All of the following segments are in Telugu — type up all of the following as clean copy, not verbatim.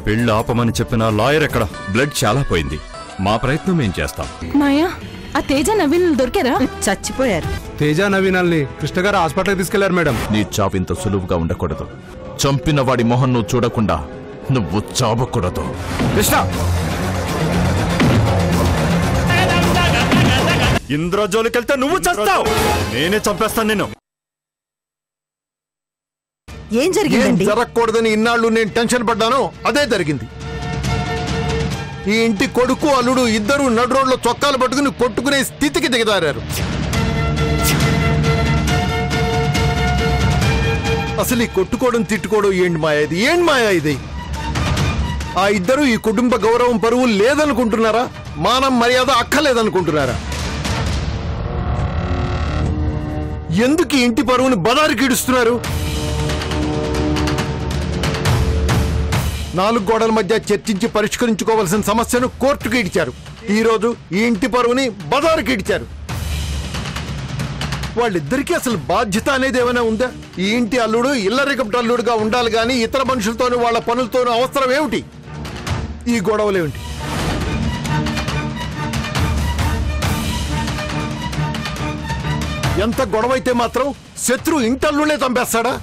పెళ్లి ఆపమని చెప్పిన లాయర్ ఎక్కడ? బ్లడ్ చాలా పోయింది. మా ప్రయత్నం ఏం చేస్తాం. మాయా, ఆ తేజ నవీన్ దొరికారా? చచ్చిపోయారు. తేజ నవీనాల్ని కృష్ణ గారు హాస్పిటల్కి తీసుకెళ్లారు మేడం. నీ చావింత సులువుగా ఉండకూడదు. చంపిన వాడి మొహం నువ్వు చూడకుండా నువ్వు చావకూడదు. కృష్ణ, ఇంద్రజోలికెళ్తే నువ్వు చేస్తావు. నేనే చంపేస్తాను నిన్ను. ఏం జరిగిందండి? జరగకూడదని ఇన్నాళ్ళు నేను టెన్షన్ పడ్డాను, అదే జరిగింది. ఈ ఇంటి కొడుకు అల్లుడు ఇద్దరు నడు రోడ్లో చొక్కాలు పట్టుకుని కొట్టుకునే స్థితికి దిగదారారు. అసలు ఈ కొట్టుకోవడం తిట్టుకోవడం ఏంటి మాయా ఇది? ఏంటి మాయా ఇది? ఆ ఇద్దరు ఈ కుటుంబ గౌరవం పరువు లేదనుకుంటున్నారా? మానం మర్యాద అక్కర్లేదనుకుంటున్నారా? ఎందుకు ఈ ఇంటి పరువుని బదారికి ఇడుస్తున్నారు? 4 గోడల మధ్య చర్చించి పరిష్కరించుకోవాల్సిన సమస్యను కోర్టుకు ఇడిచారు. ఈరోజు ఈ ఇంటి పరువుని బజారుకి ఇడిచారు. వాళ్ళిద్దరికీ అసలు బాధ్యత అనేది ఏమైనా ఉందా? ఈ ఇంటి అల్లుడు ఇల్లరికపు అల్లుడుగా ఉండాలి కానీ ఇతర మనుషులతోనూ వాళ్ళ పనులతోనూ అవసరం ఏమిటి? ఈ గొడవలేమిటి? ఎంత గొడవైతే మాత్రం శత్రు ఇంటల్లునే చంపేస్తాడా?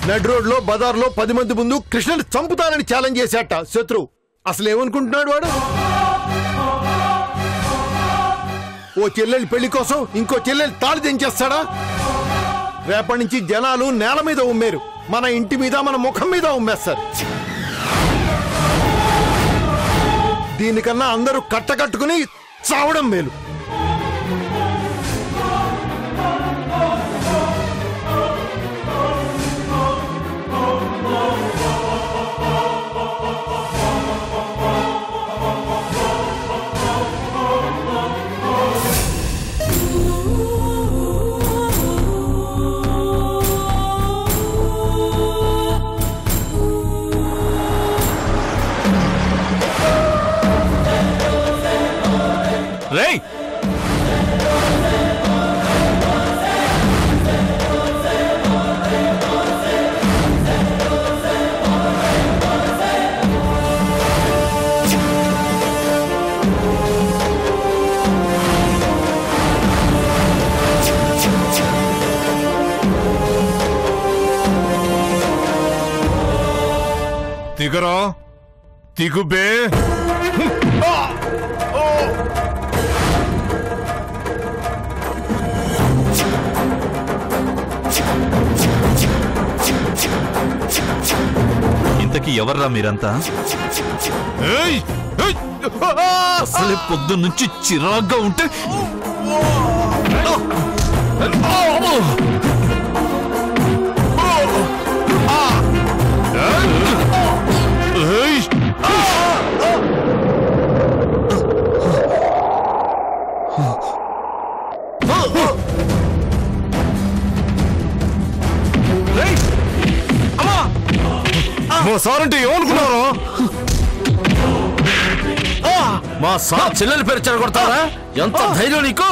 నడ్ రోడ్లో బజార్లో 10 మంది ముందు కృష్ణని చంపుతానని ఛాలెంజ్ చేశాట శత్రు. అసలు ఏమనుకుంటున్నాడు వాడు? ఓ చెల్లెలి పెళ్లి కోసం ఇంకో చెల్లెలి తాళి దించేస్తాడా? రేపటి నుంచి జనాలు నేల మీద ఉమ్మేరు, మన ఇంటి మీద మన ముఖం మీద ఉమ్మేస్తారు. దీనికన్నా అందరూ కట్టకట్టుకుని చావడం మేలు. రేయ్, దిగరా, దిగుబే. ఇంతకీ ఎవర్రా మీరంతా? అసలే పొద్దున్నుంచి చిరాగ్గా ఉంటే మా సార్ అంటే ఏమనుకున్నారా? మా సార్ చెల్లెలు పేరు చెడగొడతారా? ఎంత ధైర్యం నీకు?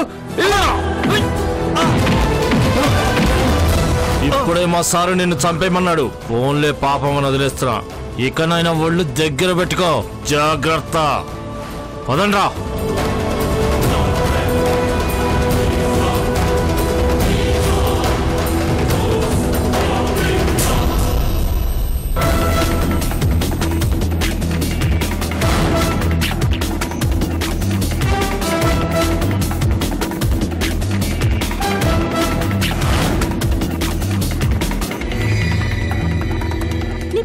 ఇప్పుడే మా సారు నిన్ను చంపేయమన్నాడు. ఫోన్లే పాపం అని వదిలేస్తున్నా. ఇకనైనా ఒళ్ళు దగ్గర పెట్టుకో, జాగ్రత్త. పదండ్రా.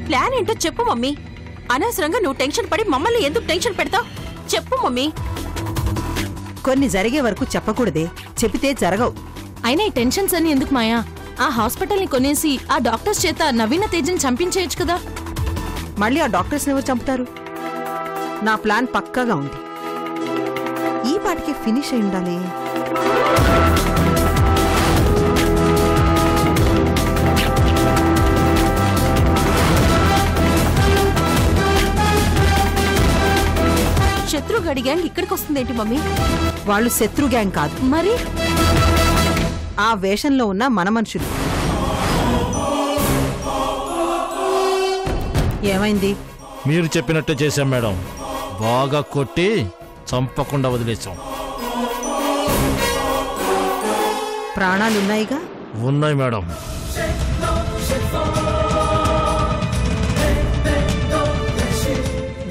ప్లాన్ ఏంటో చెప్పు మమ్మీ. అనవసరంగా నువ్వు టెన్షన్ పడి మమ్మల్ని ఎందుకు టెన్షన్ పెడతావు? చెప్పు మమ్మీ. కొన్ని జరిగే వరకు చెప్పకూడదే, చెబితే జరగవు. అయినా ఈ టెన్షన్స్ అని ఎందుకు మాయా? ఆ హాస్పిటల్ ని కొనేసి ఆ డాక్టర్స్ చేత నవీన తేజని చంపించేయచ్చు కదా. మళ్ళీ ఆ డాక్టర్స్ ఎవరు చంపుతారు? నా ప్లాన్ పక్కాగా ఉంది. ఈ పాటికి ఫినిష్ అయి ఉండాలి. శత్రు గడి గ్యాంగ్ ఇక్కడికి వస్తుందేంటి మమ్మీ? వాళ్ళు శత్రు గ్యాంగ్ కాదు. మరి ఆ వేషంలో ఉన్న మన మనుషులు. ఏమైంది? మీరు చెప్పినట్టే చేశాం మేడం. బాగా కొట్టి చంపకుండా వదిలేసాం. ప్రాణాలున్నాయిగా? ఉన్నాయి మేడం.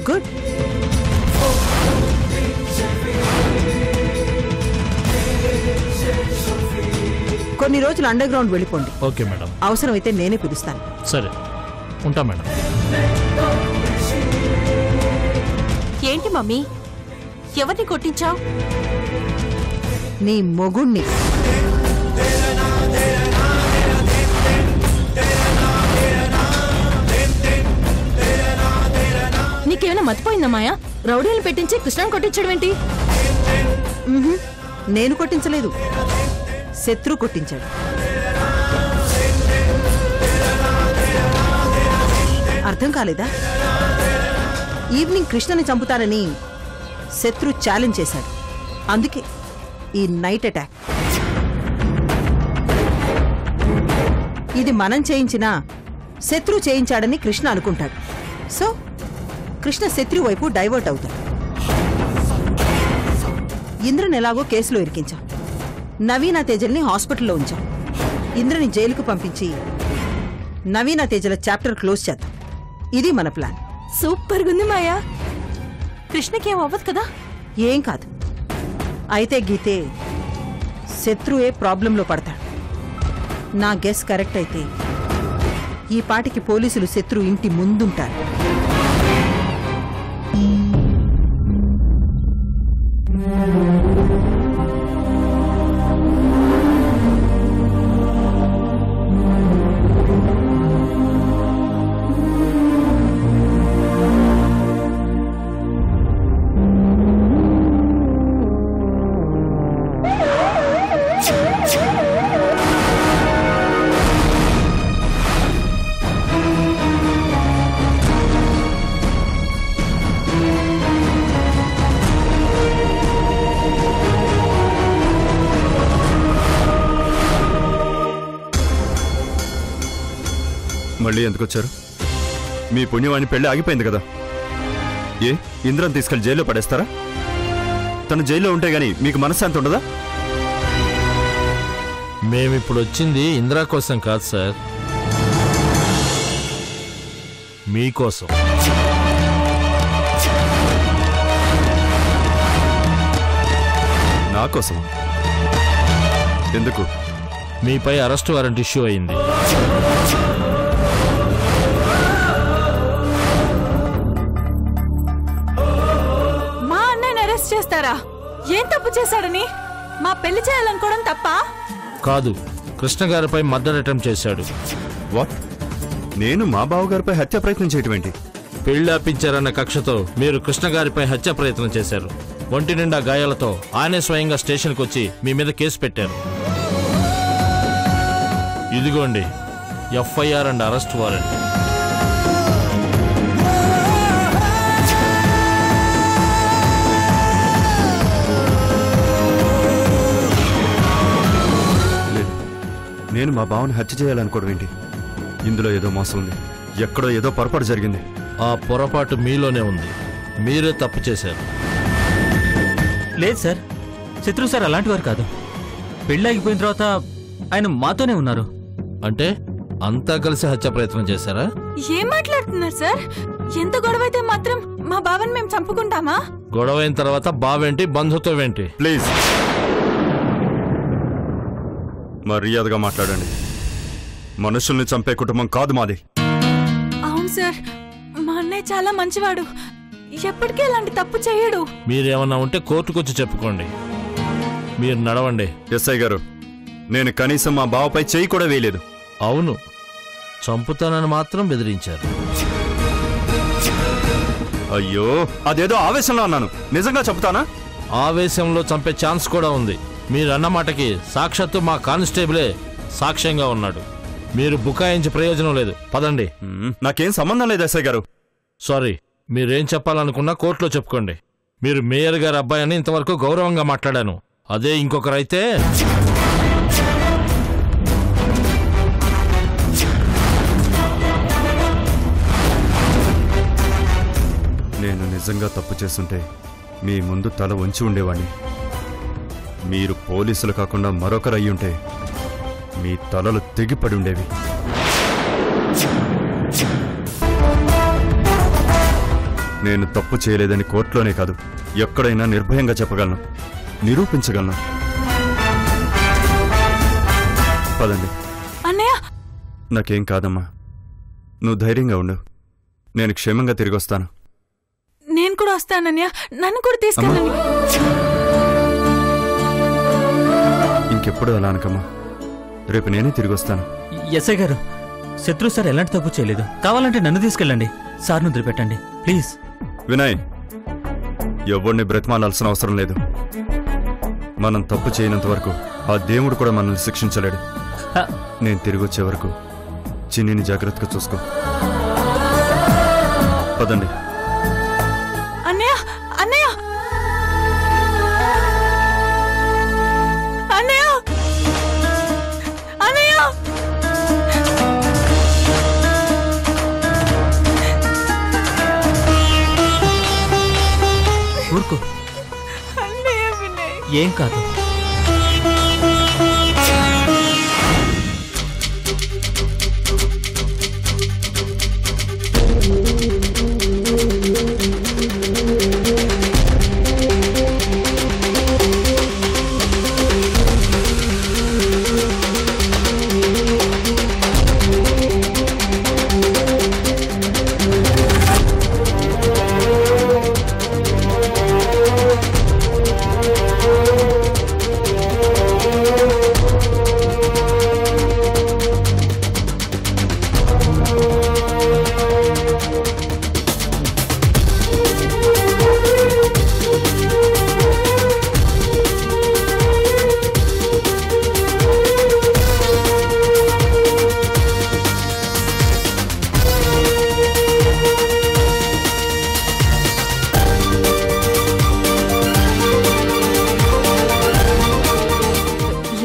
గుడ్. కొన్ని రోజులు అండర్ గ్రౌండ్ వెళ్ళిపోండి. Okay madam. అవసరమైతే నేనే పిలుస్తాను. సరే, ఉంటా మేడం. ఏంటి మమ్మీ, ఎవరిని కొట్టించావు? నీ మొగుణ్ణి. నీకేమైనా మతిపోయిందా మాయా? రౌడీలు పెట్టించి కృష్ణను కొట్టించడం ఏంటి? నేను కొట్టించలేదు, శత్రు కొట్టించాడు. అర్థం కాలేదా? ఈవినింగ్ కృష్ణని చంపుతానని శత్రు ఛాలెంజ్ చేశాడు. అందుకే ఈ నైట్ అటాక్. ఇది మనం చేయించినా శత్రు చేయించాడని కృష్ణ అనుకుంటాడు. సో కృష్ణ శత్రు వైపు డైవర్ట్ అవుతాడు. ఇంద్రని ఎలాగో కేసులో ఇరికించాం. నవీన తేజల్ని హాస్పిటల్లో ఉంచాం. ఇంద్రని జైలుకు పంపించి నవీన తేజల చాప్టర్ క్లోజ్ చేద్దాం. ఇది మన ప్లాన్. సూపర్గా ఉంది మాయా. కృష్ణకి ఏం అవ్వదు కదా? ఏం కాదు. అయితే గీతే శత్రువే ప్రాబ్లంలో పడతాడు. నా గెస్ కరెక్ట్ అయితే ఈ పాటికి పోలీసులు శత్రు ఇంటి ముందుంటారు. మళ్ళీ ఎందుకు వచ్చారు? మీ పుణ్యవాణి పెళ్లి ఆగిపోయింది కదా. ఏ ఇంద్రని తీసుకెళ్లి జైల్లో పడేస్తారా? తను జైల్లో ఉంటే గానీ మీకు మనశ్శాంతి ఉండదా? మేమిప్పుడు వచ్చింది ఇందిరా కోసం కాదు సార్, మీకోసం. నా కోసం? ఎందుకు? మీపై అరెస్ట్ వారెంట్ ఇష్యూ అయింది. మా అన్నయ్యని అరెస్ట్ చేస్తారా? ఏం తప్పు చేశాడని? మా పెళ్లి చేయాలనుకోవడం తప్ప? కాదు, కృష్ణ గారిపై మర్డర్ అటెంప్ట్ చేశాడు. వాట్? నేను మా బావగారిపై హత్య ప్రయత్నం చేయటం ఏంటి? పెళ్లి ఆపించారన్న కక్షతో మీరు కృష్ణ గారిపై హత్య ప్రయత్నం చేశారు. ఒంటి నిండా గాయాలతో ఆయనే స్వయంగా స్టేషన్కి వచ్చి మీ మీద కేసు పెట్టారు. ఇదిగోండి ఎఫ్ఐఆర్ అండ్ అరెస్ట్ వారెంట్. నేను మా బావని హత్య చేయాలనుకోవడం ఏంటి? ఇందులో ఏదో మోసం ఉంది. ఎక్కడో ఏదో పొరపాటు జరిగింది. ఆ పొరపాటు మీలోనే ఉంది. మీరే తప్పు చేశారు. లేదు సార్, శత్రు సార్ అలాంటి వారు కాదు. పెళ్ళాగిపోయిన తర్వాత ఆయన మాతోనే ఉన్నారు. అంటే అంతా కలిసి హత్య ప్రయత్నం చేశారా? ఏం మాట్లాడుతున్నారు సార్? ఎంత గొడవైతే మాత్రం మా బావని మేము చంపుకుంటామా? గొడవైన తర్వాత బావేంటి, బంధుత్వం ఏంటి? ప్లీజ్ మర్యాదగా మాట్లాడండి. మనుషుల్ని చంపే కుటుంబం కాదు మాది. అవును సార్, మా అన్నయ్య చాలా మంచివాడు. ఎప్పటికీ ఇలాంటి తప్పు చేయడు. మీరేమన్నా ఉంటే కోర్టుకొచ్చి చెప్పుకోండి. మీరు నడవండి. ఎస్ఐ గారు, నేను కనీసం మా బావపై చెయ్యి కూడా వేయలేదు. అవును, చంపుతానని మాత్రం బెదిరించారు. అయ్యో, అదేదో ఆవేశంలో అన్నాను. నిజంగా చెప్తానా? ఆవేశంలో చంపే ఛాన్స్ కూడా ఉంది. మీరన్న మాటకి సాక్షాత్తు మా కానిస్టేబులే సాక్ష్యంగా ఉన్నాడు. మీరు బుకాయించి ప్రయోజనం లేదు. పదండి. నాకేం సంబంధం లేదు ఎస్ఐ గారు. సారీ, మీరేం చెప్పాలనుకున్నా కోర్టులో చెప్పుకోండి. మీరు మేయర్ గారి అబ్బాయిని ఇంతవరకు గౌరవంగా మాట్లాడాను. అదే ఇంకొకరైతే నిజంగా తప్పు చేస్తుంటే మీ ముందు తల వంచి ఉండేవాణ్ణి. మీరు పోలీసులు కాకుండా మరొకరు అయ్యుంటే మీ తలలు తెగిపడి ఉండేవి. నేను తప్పు చేయలేదని కోర్టులోనే కాదు, ఎక్కడైనా నిర్భయంగా చెప్పగలను, నిరూపించగలను. పదండి. అన్నయ్య, నాకేం కాదమ్మా, నువ్వు ధైర్యంగా ఉండు. నేను క్షేమంగా తిరిగి వస్తాను. నేను కూడా వస్తానన్నయ్య, నన్ను కూడా తీసుకెళ్ళండి. ఇంకెప్పుడు అలా అనకమ్మా, రేపు నేనే తిరిగి వస్తాను. ఎస్ఐ గారు, శత్రు సార్ ఎలాంటి తప్పు చేయలేదు. కావాలంటే నన్ను తీసుకెళ్ళండి. సార్ను వదిలిపెట్టండి ప్లీజ్. వినయ్, ఎవరిని బ్రతిమాలాల్సిన అవసరం లేదు. మనం తప్పు చేయనంత వరకు ఆ దేవుడు కూడా మనల్ని శిక్షించలేడు. నేను తిరిగి వచ్చే వరకు చిన్నిని జాగ్రత్తగా చూసుకో. పదండి. అన్నయ్య, అన్నయ్య, అన్నయ్య, అన్నయ్య. ఊరుకో, అన్నయ్య వినయ్. ఏం కాదు.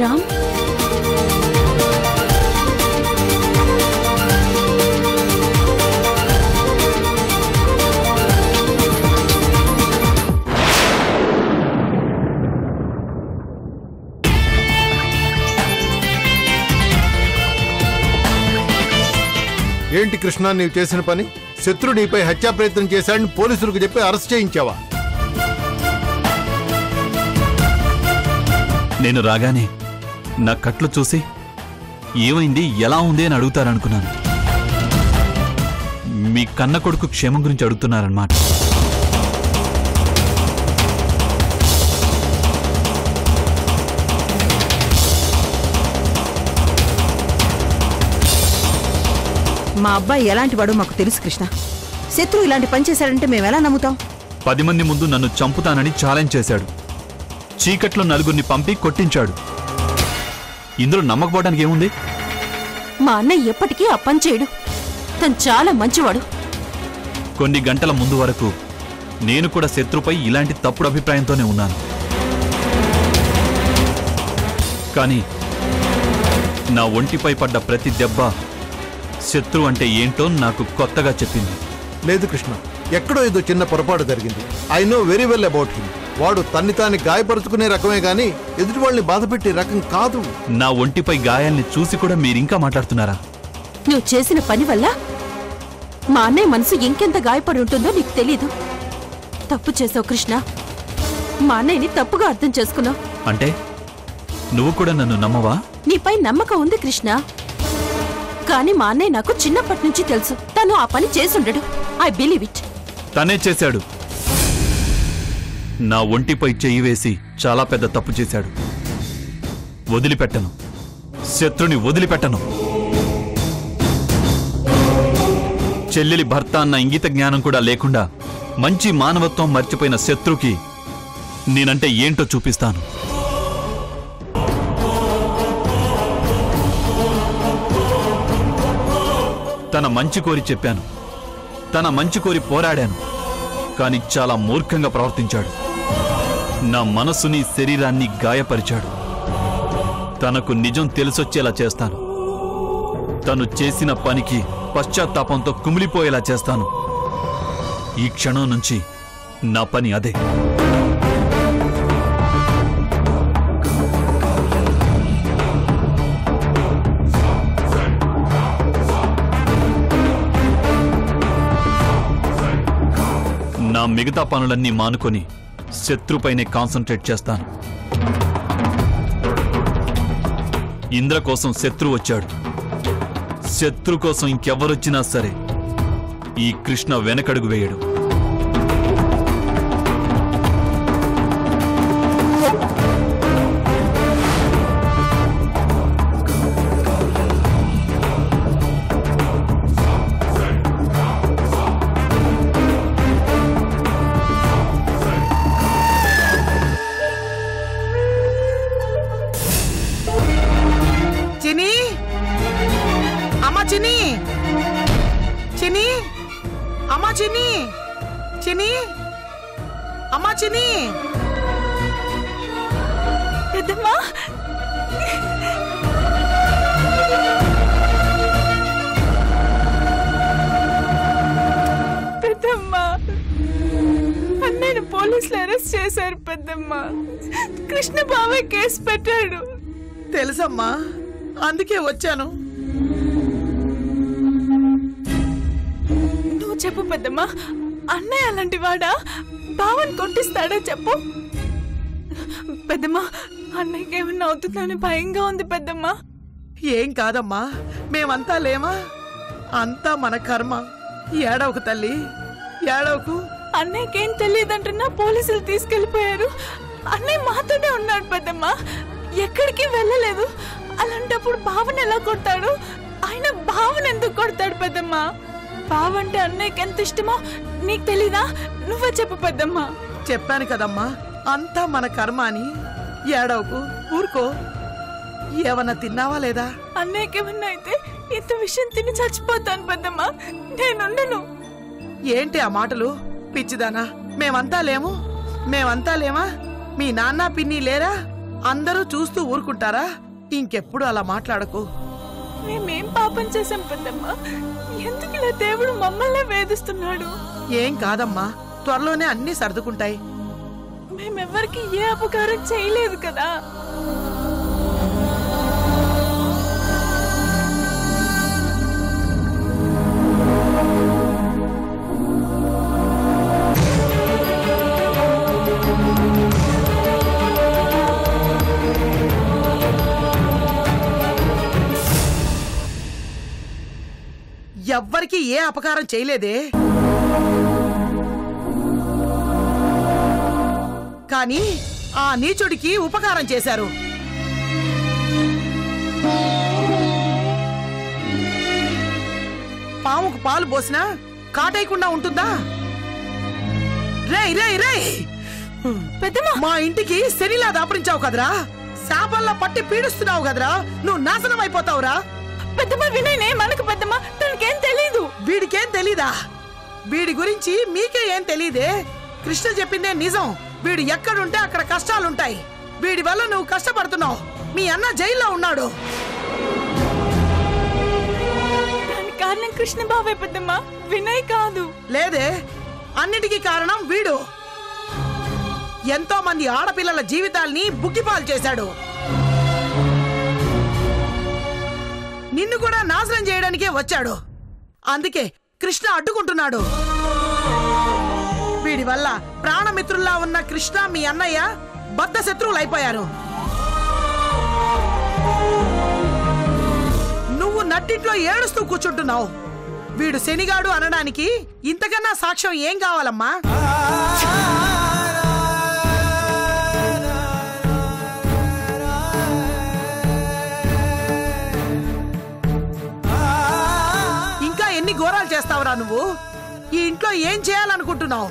రామ్, ఏంటి కృష్ణ నీవు చేసిన పని? శత్రు నీపై హత్యా ప్రయత్నం చేశాడని పోలీసులకు చెప్పి అరెస్ట్ చేయించావా? నేను రాగానే నా కట్లు చూసి ఏమైంది, ఎలా ఉంది అని అడుగుతారనుకున్నాను. మీ కన్న కొడుకు క్షేమం గురించి అడుగుతున్నారన్నమాట. మా అబ్బాయి ఎలాంటి వాడో మాకు తెలుసు కృష్ణ. శత్రు ఇలాంటి పని చేశాడంటే మేమెలా నమ్ముతాం? 10 మంది ముందు నన్ను చంపుతానని ఛాలెంజ్ చేశాడు. చీకట్లో నలుగురిని పంపి కొట్టించాడు. ఇందులో నమ్మకపోవడానికి ఏముంది? మా అన్నయ్య ఎప్పటికీ ఆ పని చేయడు. తను చాలా మంచివాడు. కొన్ని గంటల ముందు వరకు నేను కూడా శత్రుపై ఇలాంటి తప్పుడు అభిప్రాయంతోనే ఉన్నాను. కానీ నా ఒంటిపై పడ్డ ప్రతి దెబ్బ శత్రు అంటే ఏంటో నాకు కొత్తగా చెప్పింది. లేదు కృష్ణ, ఎక్కడో ఏదో చిన్న పొరపాటు జరిగింది. I know very well about him. వాడు తన్ని తాన్ని గాయపరుచుకునే రకమే గాని ఎదుటి వాళ్ళని బాధపెట్టే రకం కాదు. నా ఒంటిపై గాయాల్ని చూసి కూడా మీరింకా మాట్లాడుతున్నారా? నువ్వు చేసిన పని వల్ల మా అన్నయ్య మనసు ఇంకెంత గాయపడి ఉంటుందో నీకు తెలీదు. తప్పు చేసావు కృష్ణ. మా అన్నయ్యని తప్పుగా అర్థం చేసుకున్నావు. అంటే నువ్వు కూడా నన్ను నమ్మవా? నీపై నమ్మకం ఉంది కృష్ణ. కానీ మా అన్నయ్య నాకు చిన్నప్పటి నుంచి తెలుసు. తను ఆ పని చేసుండడు. I believe it. తనే చేశాడు. నా ఒంటిపై చెయ్యి వేసి చాలా పెద్ద తప్పు చేశాడు. వదిలిపెట్టను. శత్రుని వదిలిపెట్టను. చెల్లెలి భర్త అన్న ఇంగిత జ్ఞానం కూడా లేకుండా మంచి మానవత్వం మర్చిపోయిన శత్రుకి నేనంటే ఏంటో చూపిస్తాను. తన మంచి కోరి చెప్పాను. తన మంచి కోరి పోరాడాను. కాని చాలా మూర్ఖంగా ప్రవర్తించాడు. నా మనసుని శరీరాన్ని గాయపరిచాడు. తనకు నిజం తెలిసొచ్చేలా చేస్తాను. తను చేసిన పనికి పశ్చాత్తాపంతో కుమిలిపోయేలా చేస్తాను. ఈ క్షణం నుంచి నా పని అదే. నా మిగతా పనులన్నీ మానుకొని శత్రుపైనే కాన్సంట్రేట్ చేస్తాను. ఇంద్ర కోసం శత్రు వచ్చాడు. శత్రు కోసం ఇంకెవ్వరొచ్చినా సరే ఈ కృష్ణ వెనకడుగు వేయడు. చిని అమ్మ చిని చిని అమ్మ చిని చిని అమ్మ చిని పెద్దమ్మా పెద్దమ్మా అన్నయ్యను పోలీసులు అరెస్ట్ చేశారు పెద్దమ్మా. కృష్ణ బాబాయ్ కేసు పెట్టాడు. తెలుసమ్మా, అందుకే వచ్చాను. నువ్వు చెప్పు పెద్దమ్మా, అన్నయ్య అలాంటి వాడా? బావని కొట్టిస్తాడా చెప్పు పెద్దమ్మా. అన్నయ్యకి ఏమన్నా అవుతుందని భయంగా ఉంది పెద్దమ్మా. ఏం కాదమ్మా, మేమంతా లేమా? అంతా మన కర్మ. ఏడవకు తల్లి, ఏడవకు. అన్నయ్యకేం తెలియదంటున్నా పోలీసులు తీసుకెళ్లిపోయారు. అన్నయ్య మాతోనే ఉన్నాడు పెద్దమ్మా, ఎక్కడికి వెళ్ళలేదు. అలాంటప్పుడు బావని ఎలా కొడతాడు? ఆయన బావని ఎందుకు కొడతాడు పెద్దమ్మా? బావంటే అన్నయ్యకి ఎంత ఇష్టమో నీకు తెలీదా? నువ్వే చెప్పు పెద్దమ్మా. చెప్పాను కదమ్మా, అంతా మన కర్మ అని. ఏడవకు, ఊరుకో. ఏమన్నా తిన్నావా లేదా? అన్నయ్యకి ఏమన్నా అయితే ఇంత విషయం తిని చచ్చిపోతాను పెద్దమ్మా. నేనుండను. ఏంటి ఆ మాటలు? పిచ్చిదానా, మేమంతా లేము? మేమంతా లేమా? మీ నాన్న పిన్ని లేరా? అందరూ చూస్తూ ఊరుకుంటారా? ఇంకెప్పుడు అలా మాట్లాడకు. మేమేం పాపం చేశాం పెద్దమ్మా? ఎందుకు ఇలా దేవుడు మమ్మల్ని వేధిస్తున్నాడు? ఏం కాదమ్మా, త్వరలోనే అన్ని సర్దుకుంటాయి. మేమెవ్వరికి ఏ అపకారం చేయలేదు కదా. ఎవ్వరికి ఏ అపకారం చేయలేదే. కానీ ఆ నీచుడికి ఉపకారం చేశారు. పాముకు పాలు పోసినా కాటేయకుండా ఉంటుందా? రేయ్ రేయ్ రేయ్, మా ఇంటికి శనిలా దాపరించావు కదరా. శాపంలా పట్టి పీడిస్తున్నావు కదరా. నువ్వు నాశనం అయిపోతావురా. పెద్దమ్మ వినయనే మనకు పెద్దమ్మ, తనకేం తెలీదు. వీడికేం తెలీదా? వీడి గురించి మీకే ఏం తెలీదే. కృష్ణ చెప్పిందే నిజం. వీడు ఎక్కడుంటే అక్కడ కష్టాలుంటాయి. వీడి వల్ల నువ్వు కష్టపడుతున్నావు. మీ అన్న జైల్లో ఉన్నాడు. దానికి కారణం కృష్ణ బాబాయ్ పెద్దమ్మ, వినయ్ కాదు. లేదే, అన్నిటికీ కారణం వీడు. ఎంతో మంది ఆడపిల్లల జీవితాల్ని బుగ్గిపాలు చేశాడు. నిన్ను కూడా నాశనం చేయడానికే వచ్చాడు. అందుకే కృష్ణ అడ్డుకుంటున్నాడు. వీడి వల్ల ప్రాణమిత్రుల్లా ఉన్న కృష్ణ మీ అన్నయ్య బద్ధ శత్రువులైపోయారు. నువ్వు నట్టింట్లో ఏడుస్తూ కూర్చుంటున్నావు. వీడు శనిగాడు అనడానికి ఇంతకన్నా సాక్ష్యం ఏం కావాలమ్మా? ఇంకా ఎన్ని ఘోరాలు చేస్తావురా నువ్వు? ఈ ఇంట్లో ఏం చేయాలనుకుంటున్నావు?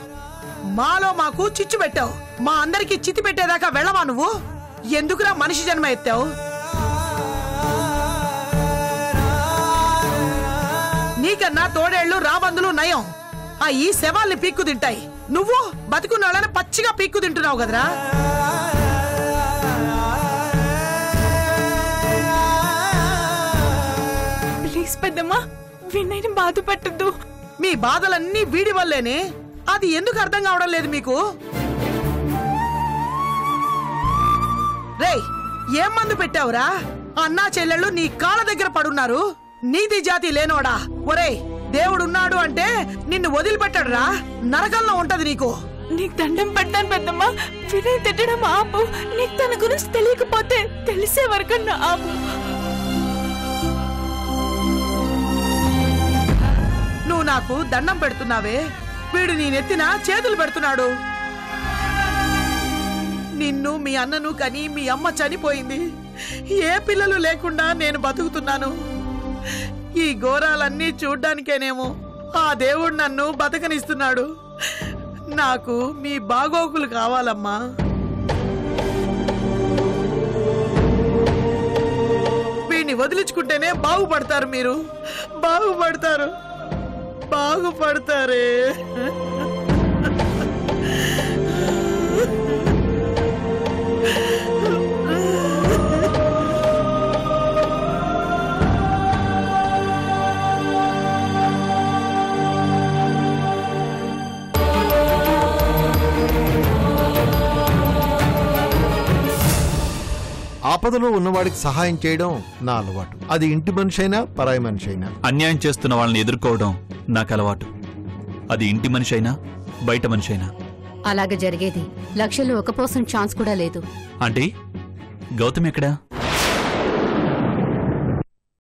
మాలో మాకు చిచ్చు పెట్టావు. మా అందరికి చితి పెట్టేదాకా వెళ్ళవా నువ్వు? ఎందుకురా మనిషి జన్మ ఎత్తావు? నీకన్నా తోడేళ్లు రాబందులు నయం. ఆ ఈ శవాల్ని పీక్కు తింటాయి. నువ్వు బతుకున్న వాళ్ళని పచ్చిగా పీక్కు తింటున్నావు కదరా. ప్లీజ్ పెద్దమ్మా, వినయ్ని బాధ పెట్టద్దు. మీ బాధలన్నీ వీడి వల్లేనే. అది ఎందుకు అర్థం కావడం లేదు మీకు? రేయ్, ఏం మందు పెట్టావురా? అన్నా చెల్లెళ్ళు నీ కాళ్ళ దగ్గర పడున్నారు. నీతి జాతి లేనోడా? ఒరేయ్, దేవుడున్నాడు అంటే నిన్ను వదిలిపెట్టాడురా. నరకంలో ఉంటది నీకు. నీకు దండం పెడతాను పెద్దమ్మ, వినయ్ తిట్టడం ఆపు. నీకు తన గురించి తెలియకపోతే తెలిసే వరకన్నా ఆపు. నువ్వు నాకు దండం పెడుతున్నావే, వీడు నీ నెత్తిన చేతులు పెడుతున్నాడు. నిన్ను మీ అన్నను కని మీ అమ్మ చనిపోయింది. ఏ పిల్లలు లేకుండా నేను బతుకుతున్నాను. ఈ ఘోరాలన్నీ చూడ్డానికేనేమో ఆ దేవుడు నన్ను బతకనిస్తున్నాడు. నాకు మీ బాగోగులు కావాలమ్మా. వీడిని వదిలించుకుంటేనే బాగుపడతారు. మీరు బాగుపడతారు, బాగుపడతారే. ఆపదలో ఉన్నవాడికి సహాయం చేయడం నా అలవాటు. అది ఇంటి మనిషి అయినా పరాయి మనిషి అయినా. అన్యాయం చేస్తున్న వాళ్ళని ఎదుర్కోవడం నాకు అలవాటు. అది ఇంటి మనిషి అయినా బయట మనిషి అయినా. అలాగ జరిగేది. లక్షలు 1% ఛాన్స్ కూడా లేదు. అంటే గౌతమ్ ఎక్కడా?